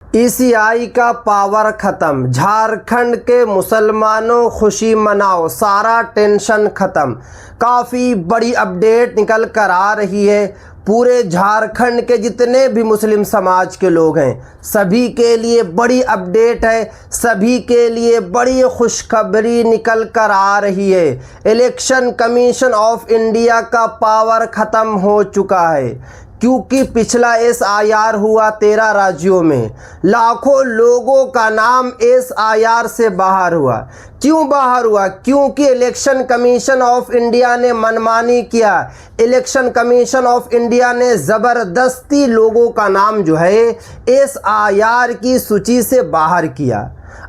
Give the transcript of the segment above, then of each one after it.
ECI का power खत्म, झारखंड के मुसलमानों खुशी मनाओ, सारा टेंशन खत्म। काफ़ी बड़ी अपडेट निकल कर आ रही है। पूरे झारखंड के जितने भी मुस्लिम समाज के लोग हैं सभी के लिए बड़ी अपडेट है, सभी के लिए बड़ी खुशखबरी निकल कर आ रही है। इलेक्शन कमीशन ऑफ इंडिया का पावर ख़त्म हो चुका है, क्योंकि पिछला एसआईआर हुआ 13 राज्यों में, लाखों लोगों का नाम एसआईआर से बाहर हुआ। क्यों बाहर हुआ? क्योंकि इलेक्शन कमीशन ऑफ इंडिया ने मनमानी किया। इलेक्शन कमीशन ऑफ इंडिया ने ज़बरदस्ती लोगों का नाम जो है एसआईआर की सूची से बाहर किया।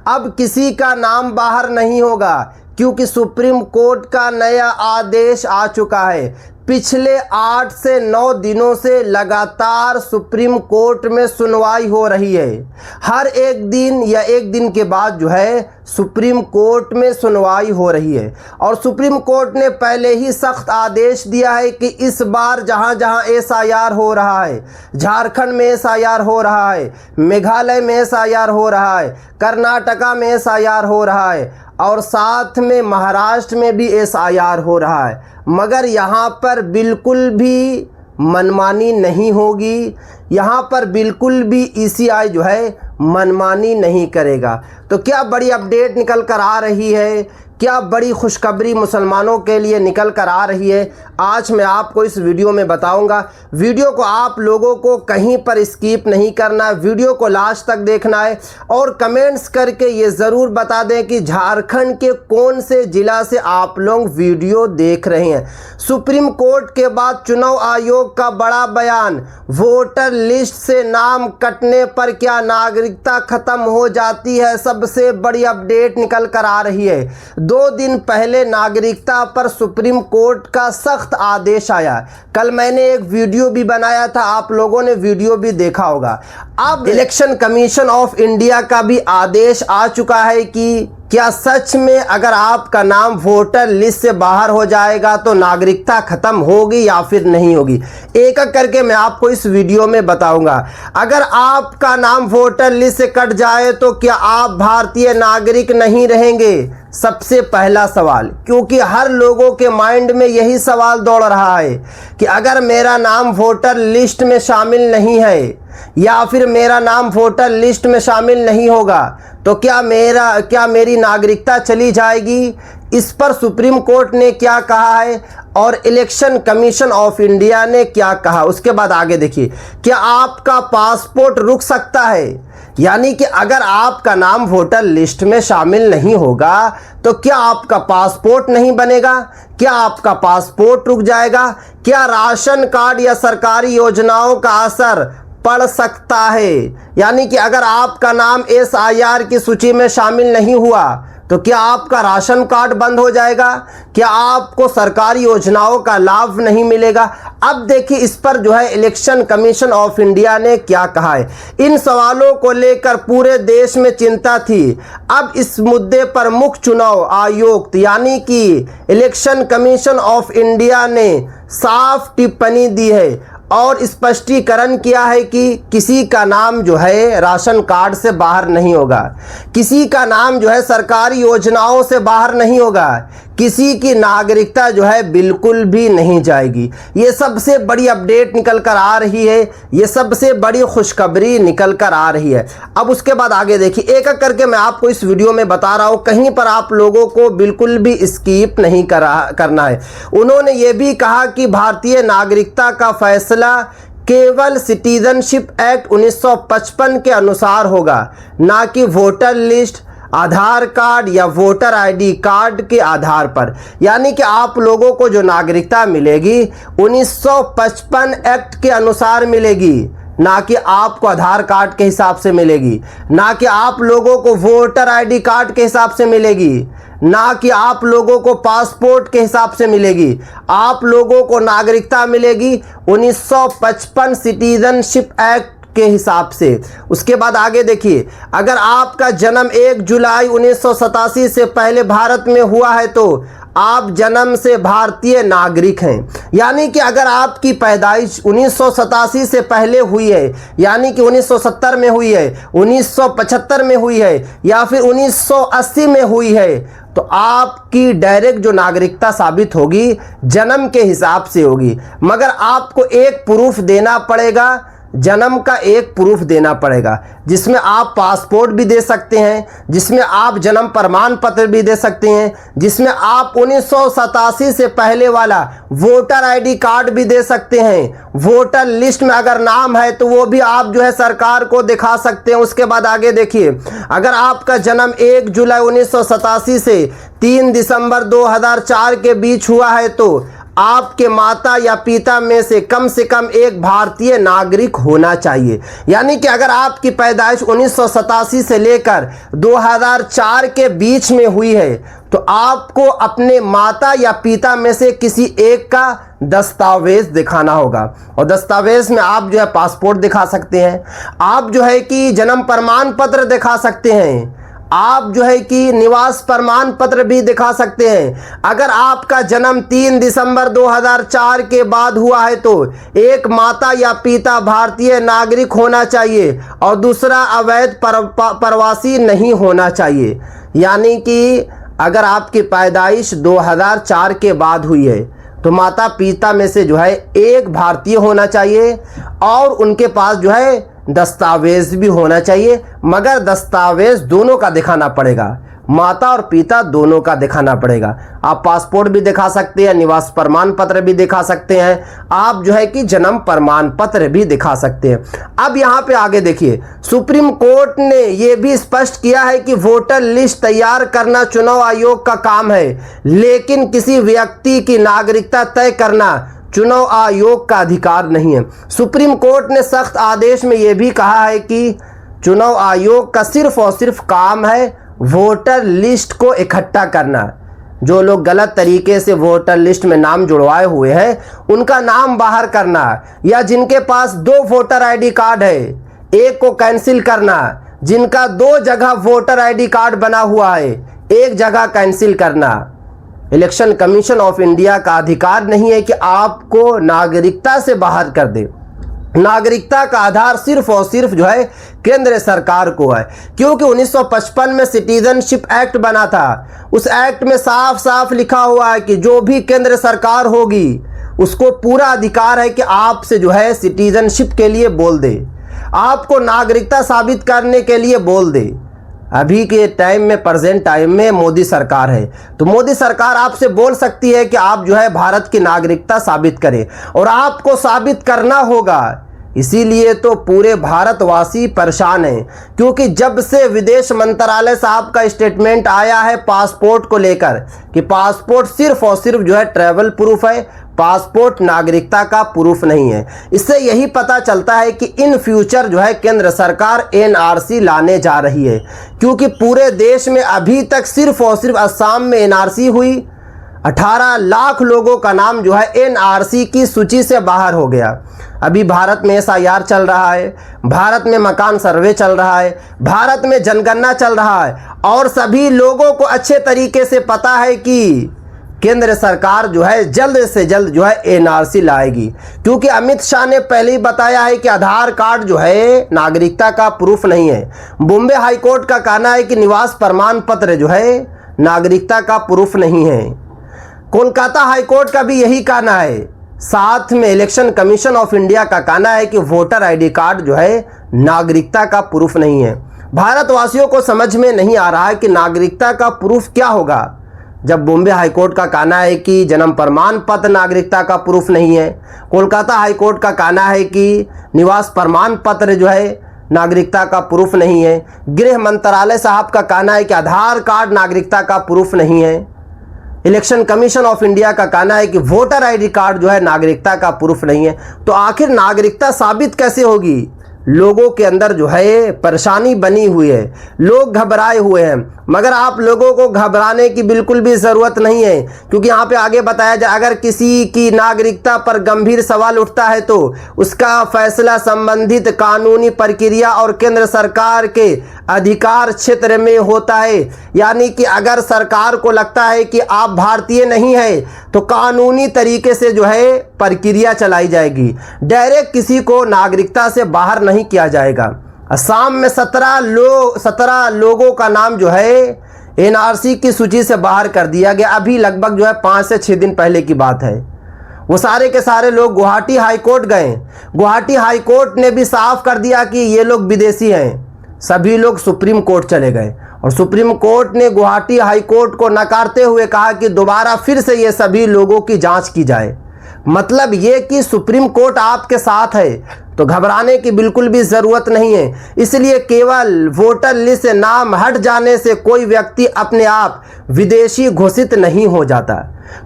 अब किसी का नाम बाहर नहीं होगा, क्योंकि सुप्रीम कोर्ट का नया आदेश आ चुका है। पिछले 8 से 9 दिनों से लगातार सुप्रीम कोर्ट में सुनवाई हो रही है। हर एक दिन या एक दिन के बाद जो है सुप्रीम कोर्ट में सुनवाई हो रही है। और सुप्रीम कोर्ट ने पहले ही सख्त आदेश दिया है कि इस बार जहां जहां एसआईआर हो रहा है, झारखंड में एसआईआर हो रहा है, मेघालय में एसआईआर हो रहा है, कर्नाटका में एसआईआर हो रहा है और साथ में महाराष्ट्र में भी एसआईआर हो रहा है, मगर यहाँ पर बिल्कुल भी मनमानी नहीं होगी। यहाँ पर बिल्कुल भी ईसीआई जो है मनमानी नहीं करेगा। तो क्या बड़ी अपडेट निकल कर आ रही है, क्या बड़ी खुशखबरी मुसलमानों के लिए निकल कर आ रही है, आज मैं आपको इस वीडियो में बताऊंगा। वीडियो को आप लोगों को कहीं पर स्किप नहीं करना है, वीडियो को लास्ट तक देखना है और कमेंट्स करके ये ज़रूर बता दें कि झारखंड के कौन से ज़िला से आप लोग वीडियो देख रहे हैं। सुप्रीम कोर्ट के बाद चुनाव आयोग का बड़ा बयान, वोटर लिस्ट से नाम कटने पर क्या नागरिकता खत्म हो जाती है, सबसे बड़ी अपडेट निकल कर आ रही है। 2 दिन पहले नागरिकता पर सुप्रीम कोर्ट का सख्त आदेश आया। कल मैंने एक वीडियो भी बनाया था, आप लोगों ने वीडियो भी देखा होगा। अब इलेक्शन कमीशन ऑफ इंडिया का भी आदेश आ चुका है कि क्या सच में अगर आपका नाम वोटर लिस्ट से बाहर हो जाएगा तो नागरिकता खत्म होगी या फिर नहीं होगी। एक एक करके मैं आपको इस वीडियो में बताऊंगा। अगर आपका नाम वोटर लिस्ट से कट जाए तो क्या आप भारतीय नागरिक नहीं रहेंगे? सबसे पहला सवाल, क्योंकि हर लोगों के माइंड में यही सवाल दौड़ रहा है कि अगर मेरा नाम वोटर लिस्ट में शामिल नहीं है या फिर मेरा नाम वोटर लिस्ट में शामिल नहीं होगा तो क्या मेरी नागरिकता चली जाएगी? इस पर सुप्रीम कोर्ट ने क्या कहा है और इलेक्शन कमीशन ऑफ इंडिया ने क्या कहा, उसके बाद आगे देखिए। क्या आपका पासपोर्ट रुक सकता है? यानी कि अगर आपका नाम वोटर लिस्ट में शामिल नहीं होगा तो क्या आपका पासपोर्ट नहीं बनेगा? क्या आपका पासपोर्ट रुक जाएगा? क्या राशन कार्ड या सरकारी योजनाओं का असर पड़ सकता है? यानी कि अगर आपका नाम एसआईआर की सूची में शामिल नहीं हुआ तो क्या आपका राशन कार्ड बंद हो जाएगा? क्या आपको सरकारी योजनाओं का लाभ नहीं मिलेगा? अब देखिए इस पर जो है इलेक्शन कमीशन ऑफ इंडिया ने क्या कहा है। इन सवालों को लेकर पूरे देश में चिंता थी। अब इस मुद्दे पर मुख्य चुनाव आयुक्त यानी कि इलेक्शन कमीशन ऑफ इंडिया ने साफ टिप्पणी दी है और स्पष्टीकरण किया है कि किसी का नाम जो है राशन कार्ड से बाहर नहीं होगा, किसी का नाम जो है सरकारी योजनाओं से बाहर नहीं होगा, किसी की नागरिकता जो है बिल्कुल भी नहीं जाएगी। ये सबसे बड़ी अपडेट निकल कर आ रही है, ये सबसे बड़ी खुशखबरी निकल कर आ रही है। अब उसके बाद आगे देखिए, एक एक करके मैं आपको इस वीडियो में बता रहा हूँ, कहीं पर आप लोगों को बिल्कुल भी स्किप नहीं करना है। उन्होंने ये भी कहा कि भारतीय नागरिकता का फैसला केवल सिटीजनशिप एक्ट 1955 के अनुसार होगा, ना कि वोटर लिस्ट, आधार कार्ड या वोटर आईडी कार्ड के आधार पर। यानी कि आप लोगों को जो नागरिकता मिलेगी 1955 एक्ट के अनुसार मिलेगी, ना कि आपको आधार कार्ड के हिसाब से मिलेगी, ना कि आप लोगों को वोटर आईडी कार्ड के हिसाब से मिलेगी, ना कि आप लोगों को पासपोर्ट के हिसाब से मिलेगी। आप लोगों को नागरिकता मिलेगी 1955 सिटीजनशिप एक्ट के हिसाब से। उसके बाद आगे देखिए, अगर आपका जन्म 1 जुलाई 1987 से पहले भारत में हुआ है तो आप जन्म से भारतीय नागरिक हैं। यानी कि अगर आपकी पैदाइश 1987 से पहले हुई है, यानी कि 1970 में हुई है, 1975 में हुई है या फिर 1980 में हुई है, तो आपकी डायरेक्ट जो नागरिकता साबित होगी जन्म के हिसाब से होगी। मगर आपको एक प्रूफ देना पड़ेगा, जन्म का एक प्रूफ देना पड़ेगा, जिसमें आप पासपोर्ट भी दे सकते हैं, जिसमें आप जन्म प्रमाण पत्र भी दे सकते हैं, जिसमें आप 1987 से पहले वाला वोटर आईडी कार्ड भी दे सकते हैं। वोटर लिस्ट में अगर नाम है तो वो भी आप जो है सरकार को दिखा सकते हैं। उसके बाद आगे देखिए, अगर आपका जन्म 1 जुलाई 1987 से 3 दिसंबर 2004 के बीच हुआ है तो आपके माता या पिता में से कम एक भारतीय नागरिक होना चाहिए। यानी कि अगर आपकी पैदाइश 1987 से लेकर 2004 के बीच में हुई है तो आपको अपने माता या पिता में से किसी एक का दस्तावेज दिखाना होगा। और दस्तावेज में आप जो है पासपोर्ट दिखा सकते हैं, आप जो है कि जन्म प्रमाण पत्र दिखा सकते हैं, आप जो है कि निवास प्रमाण पत्र भी दिखा सकते हैं। अगर आपका जन्म 3 दिसंबर 2004 के बाद हुआ है तो एक माता या पिता भारतीय नागरिक होना चाहिए और दूसरा अवैध प्रवासी नहीं होना चाहिए। यानी कि अगर आपकी पैदाइश 2004 के बाद हुई है तो माता पिता में से जो है एक भारतीय होना चाहिए और उनके पास जो है दस्तावेज भी होना चाहिए। मगर दस्तावेज दोनों का दिखाना पड़ेगा, माता और पिता दोनों का दिखाना पड़ेगा। आप पासपोर्ट भी दिखा सकते हैं, निवास प्रमाण पत्र भी दिखा सकते हैं, आप जो है कि जन्म प्रमाण पत्र भी दिखा सकते हैं। अब यहाँ पे आगे देखिए, सुप्रीम कोर्ट ने यह भी स्पष्ट किया है कि वोटर लिस्ट तैयार करना चुनाव आयोग का काम है, लेकिन किसी व्यक्ति की नागरिकता तय करना चुनाव आयोग का अधिकार नहीं है। सुप्रीम कोर्ट ने सख्त आदेश में यह भी कहा है कि चुनाव आयोग का सिर्फ और सिर्फ काम है वोटर लिस्ट को इकट्ठा करना। जो लोग गलत तरीके से वोटर लिस्ट में नाम जुड़वाए हुए हैं उनका नाम बाहर करना, या जिनके पास 2 वोटर आईडी कार्ड है एक को कैंसिल करना, जिनका 2 जगह वोटर आईडी कार्ड बना हुआ है एक जगह कैंसिल करना। इलेक्शन कमीशन ऑफ इंडिया का अधिकार नहीं है कि आपको नागरिकता से बाहर कर दे। नागरिकता का आधार सिर्फ और सिर्फ जो है केंद्र सरकार को है, क्योंकि 1955 में सिटीजनशिप एक्ट बना था। उस एक्ट में साफ साफ लिखा हुआ है कि जो भी केंद्र सरकार होगी उसको पूरा अधिकार है कि आपसे जो है सिटीजनशिप के लिए बोल दे, आपको नागरिकता साबित करने के लिए बोल दे। अभी के टाइम में, प्रेजेंट टाइम में मोदी सरकार है, तो मोदी सरकार आपसे बोल सकती है कि आप जो है भारत की नागरिकता साबित करें, और आपको साबित करना होगा। इसीलिए तो पूरे भारतवासी परेशान हैं, क्योंकि जब से विदेश मंत्रालय साहब का स्टेटमेंट आया है पासपोर्ट को लेकर कि पासपोर्ट सिर्फ और सिर्फ जो है ट्रैवल प्रूफ है, पासपोर्ट नागरिकता का प्रूफ नहीं है। इससे यही पता चलता है कि इन फ्यूचर जो है केंद्र सरकार एनआरसी लाने जा रही है, क्योंकि पूरे देश में अभी तक सिर्फ और सिर्फ असम में एनआरसी हुई, 18 लाख लोगों का नाम जो है एनआरसी की सूची से बाहर हो गया। अभी भारत में एसआईआर चल रहा है, भारत में मकान सर्वे चल रहा है, भारत में जनगणना चल रहा है, और सभी लोगों को अच्छे तरीके से पता है कि केंद्र सरकार जो है जल्द से जल्द जो है एनआरसी लाएगी, क्योंकि अमित शाह ने पहले ही बताया है कि आधार कार्ड जो है नागरिकता का प्रूफ नहीं है। बॉम्बे हाईकोर्ट का कहना है कि निवास प्रमाण पत्र जो है नागरिकता का प्रूफ नहीं है। कोलकाता हाईकोर्ट का भी यही कहना है। साथ में इलेक्शन कमीशन ऑफ इंडिया का कहना है कि वोटर आईडी कार्ड जो है नागरिकता का प्रूफ नहीं है। भारतवासियों को समझ में नहीं आ रहा है कि नागरिकता का प्रूफ क्या होगा, जब बॉम्बे हाईकोर्ट का कहना है कि जन्म प्रमाण पत्र नागरिकता का प्रूफ नहीं है, कोलकाता हाईकोर्ट का कहना है कि निवास प्रमाण पत्र जो है नागरिकता का प्रूफ नहीं है, गृह मंत्रालय साहब का कहना है कि आधार कार्ड नागरिकता का प्रूफ नहीं है, इलेक्शन कमीशन ऑफ इंडिया का कहना है कि वोटर आईडी कार्ड जो है नागरिकता का प्रूफ नहीं है। तो आखिर नागरिकता साबित कैसे होगी? लोगों के अंदर जो है परेशानी बनी हुई है, लोग घबराए हुए हैं। मगर आप लोगों को घबराने की बिल्कुल भी ज़रूरत नहीं है, क्योंकि यहाँ पे आगे बताया जाए अगर किसी की नागरिकता पर गंभीर सवाल उठता है तो उसका फैसला संबंधित कानूनी प्रक्रिया और केंद्र सरकार के अधिकार क्षेत्र में होता है। यानी कि अगर सरकार को लगता है कि आप भारतीय नहीं है तो कानूनी तरीके से जो है प्रक्रिया चलाई जाएगी, डायरेक्ट किसी को नागरिकता से बाहर नहीं किया जाएगा। असम में 17 लोगों का नाम जो है एनआरसी की सूची से बाहर कर दिया गया। अभी लगभग जो है 5 से 6 दिन पहले की बात है। वो सारे के सारे लोग गुवाहाटी हाई कोर्ट गए। गुवाहाटी हाई कोर्ट ने भी साफ कर दिया कि ये लोग विदेशी हैं। सभी लोग सुप्रीम कोर्ट चले गए और सुप्रीम कोर्ट ने गुवाहाटी हाई कोर्ट को नकारते हुए कहा कि दोबारा फिर से ये सभी लोगों की जांच की जाए। मतलब ये कि सुप्रीम कोर्ट आपके साथ है तो घबराने की बिल्कुल भी ज़रूरत नहीं है। इसलिए केवल वोटर लिस्ट से नाम हट जाने से कोई व्यक्ति अपने आप विदेशी घोषित नहीं हो जाता।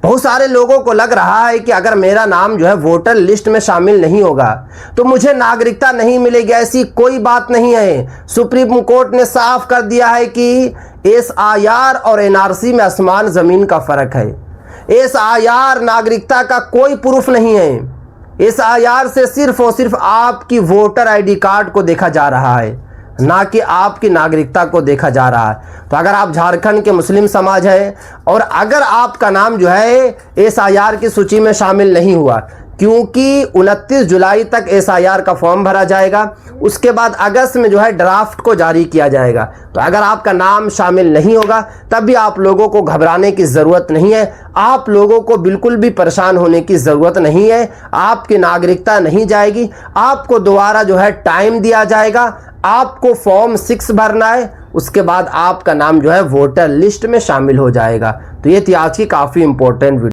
बहुत सारे लोगों को लग रहा है कि अगर मेरा नाम जो है वोटर लिस्ट में शामिल नहीं होगा तो मुझे नागरिकता नहीं मिलेगी। ऐसी कोई बात नहीं है। सुप्रीम कोर्ट ने साफ कर दिया है कि एसआईआर और एनआरसी में आसमान ज़मीन का फ़र्क है। एसआईआर नागरिकता का कोई प्रूफ नहीं है। एसआईआर से सिर्फ और सिर्फ आपकी वोटर आईडी कार्ड को देखा जा रहा है, ना कि आपकी नागरिकता को देखा जा रहा है। तो अगर आप झारखंड के मुस्लिम समाज हैं और अगर आपका नाम जो है एसआईआर की सूची में शामिल नहीं हुआ, क्योंकि 29 जुलाई तक एसआईआर का फॉर्म भरा जाएगा, उसके बाद अगस्त में जो है ड्राफ्ट को जारी किया जाएगा। तो अगर आपका नाम शामिल नहीं होगा तब भी आप लोगों को घबराने की ज़रूरत नहीं है। आप लोगों को बिल्कुल भी परेशान होने की ज़रूरत नहीं है। आपकी नागरिकता नहीं जाएगी। आपको दोबारा जो है टाइम दिया जाएगा। आपको फॉर्म 6 भरना है, उसके बाद आपका नाम जो है वोटर लिस्ट में शामिल हो जाएगा। तो ये थी आज की काफ़ी इंपॉर्टेंट वीडियो।